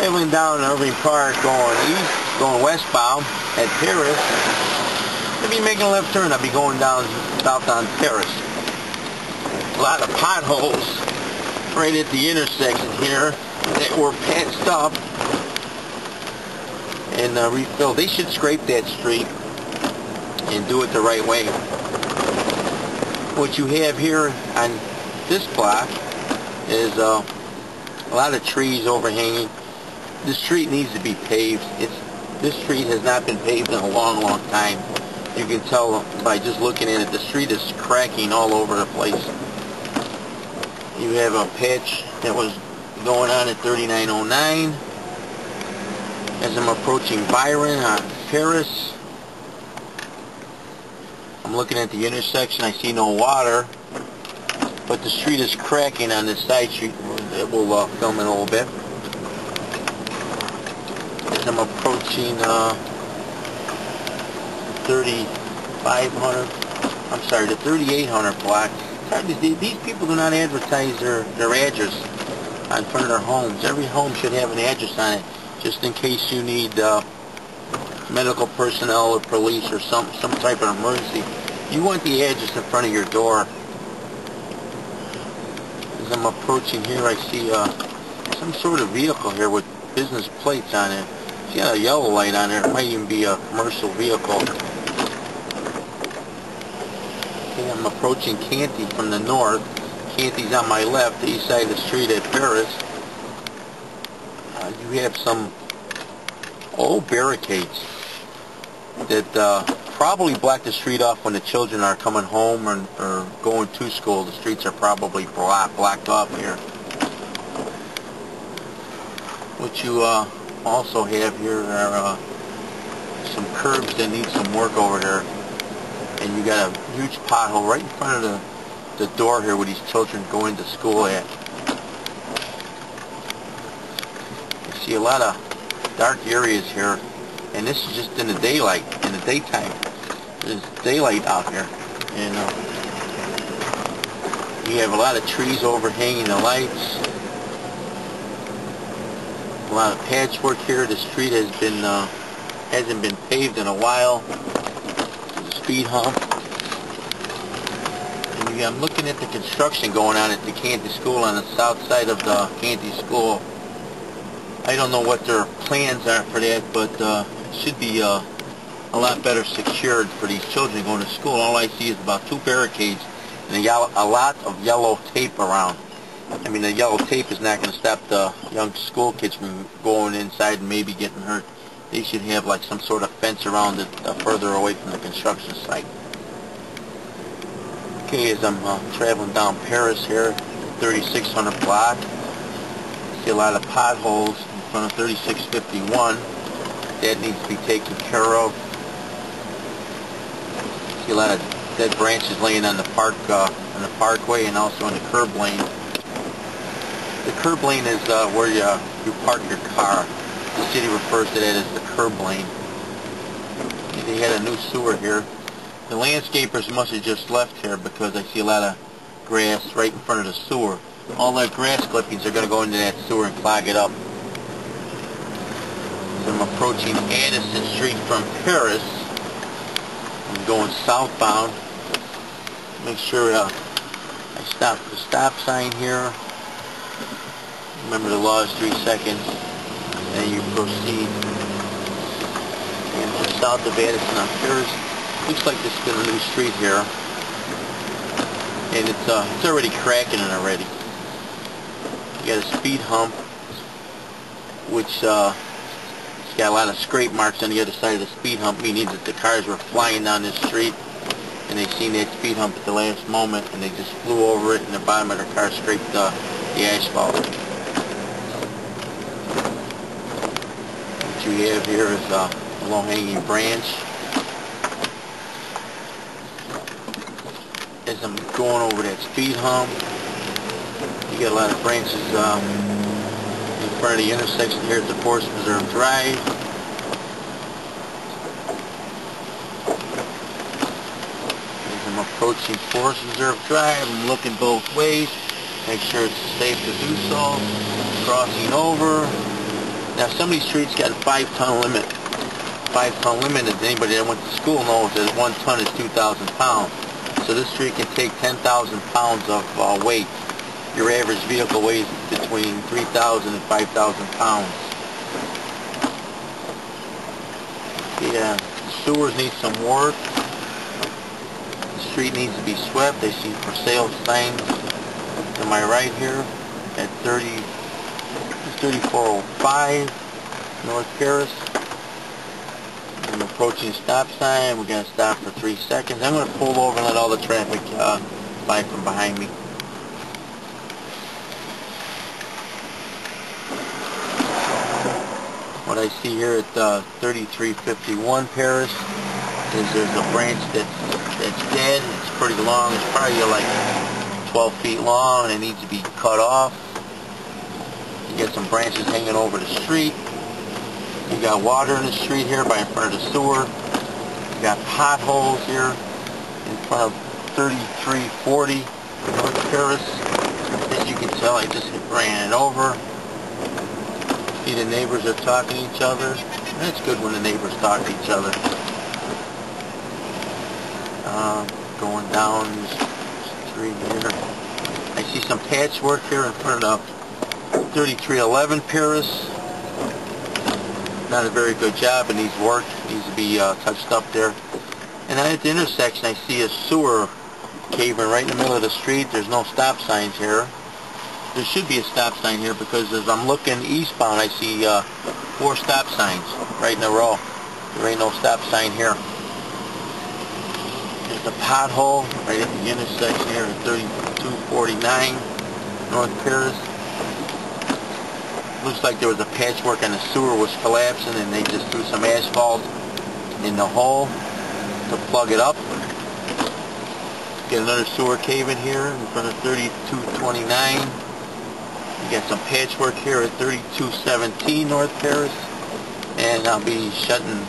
traveling down Irving Park going east, going westbound at Terrace. I'll be making a left turn. I'll be going down south on Terrace. A lot of potholes right at the intersection here that were patched up and refilled. They should scrape that street and do it the right way. What you have here on this block is a lot of trees overhanging. The street needs to be paved. This street has not been paved in a long time. You can tell by just looking at it, the street is cracking all over the place. You have a patch that was going on at 3909. As I'm approaching Byron on Paris, I'm looking at the intersection. I see no water, but the street is cracking on this side street. We'll film it a little bit. As I'm approaching 3500, I'm sorry, the 3800 block. These people do not advertise their address in front of their homes. Every home should have an address on it, just in case you need medical personnel or police or some type of emergency. You want the address in front of your door. As I'm approaching here, I see some sort of vehicle here with business plates on it. It's got a yellow light on there. It might even be a commercial vehicle. Okay, I'm approaching Canty from the north. Canty's on my left, the east side of the street at Paris. You have some old barricades that probably block the street off when the children are coming home or going to school. The streets are probably blocked off here. What you also have here are some curbs that need some work over there. And you got a huge pothole right in front of the door here where these children go into school at. You see a lot of dark areas here, and this is just in the daylight, in the daytime. There's daylight out here, and you have a lot of trees overhanging the lights. A lot of patchwork here. The street has been hasn't been paved in a while. Speed hump. And I'm looking at the construction going on at the Canty School on the south side of the Canty School. I don't know what their plans are for that, but it should be a lot better secured for these children going to school. All I see is about 2 barricades and a lot of yellow tape around. I mean, the yellow tape is not going to stop the young school kids from going inside and maybe getting hurt. They should have like some sort of fence around it further away from the construction site. Okay, as I'm traveling down Paris here, 3600 block, I see a lot of potholes in front of 3651. That needs to be taken care of. I see a lot of dead branches laying on the parkway and also in the curb lane. The curb lane is where you park your car. The city refers to that as the curb lane. They had a new sewer here. The landscapers must have just left here because I see a lot of grass right in front of the sewer. All that grass clippings are going to go into that sewer and clog it up. So I'm approaching Addison Street from Paris. I'm going southbound. Make sure I stop at the stop sign here. Remember the law is 3 seconds. And you proceed. And just south of Addison on Paris. Looks like this has been a new street here. And it's already cracking it already. You got a speed hump, which it's got a lot of scrape marks on the other side of the speed hump, meaning that the cars were flying down this street and they seen that speed hump at the last moment and they just flew over it and the bottom of their car scraped the asphalt. What you have here is a low-hanging branch. As I'm going over that speed hump, you got a lot of branches in front of the intersection here at the Forest Preserve Drive. As I'm approaching Forest Preserve Drive, I'm looking both ways, make sure it's safe to do so. Crossing over, Now some of these streets got a 5-ton limit. 5-ton limit, as anybody that went to school knows, that 1 ton is 2,000 pounds. So this street can take 10,000 pounds of weight. Your average vehicle weighs between 3,000 and 5,000 pounds. Yeah, sewers need some work. The street needs to be swept. I see for sale signs to my right here at 3405 North Paris. I'm approaching the stop sign. We're going to stop for 3 seconds. I'm going to pull over and let all the traffic by from behind me. What I see here at 3351 Paris is there's a branch that's dead. It's pretty long. It's probably like 12 feet long and it needs to be cut off. You get some branches hanging over the street. You got water in the street here by in front of the sewer. You got potholes here in front of 3340 North Paris. As you can tell, I just ran it over. See, the neighbors are talking to each other. That's good when the neighbors talk to each other. Going down this street here. I see some patchwork here in front of 3311 Paris. Not a very good job. It needs work. It needs to be touched up there. And then at the intersection I see a sewer caving right in the middle of the street. There's no stop signs here. There should be a stop sign here because as I'm looking eastbound I see 4 stop signs right in a row. There ain't no stop sign here. There's a pothole right at the intersection here at 3249 North Paris. Looks like there was a patchwork and the sewer was collapsing and they just threw some asphalt in the hole to plug it up. Get another sewer cave in here in front of 3229. You got some patchwork here at 3217 North Paris. And I'll be shutting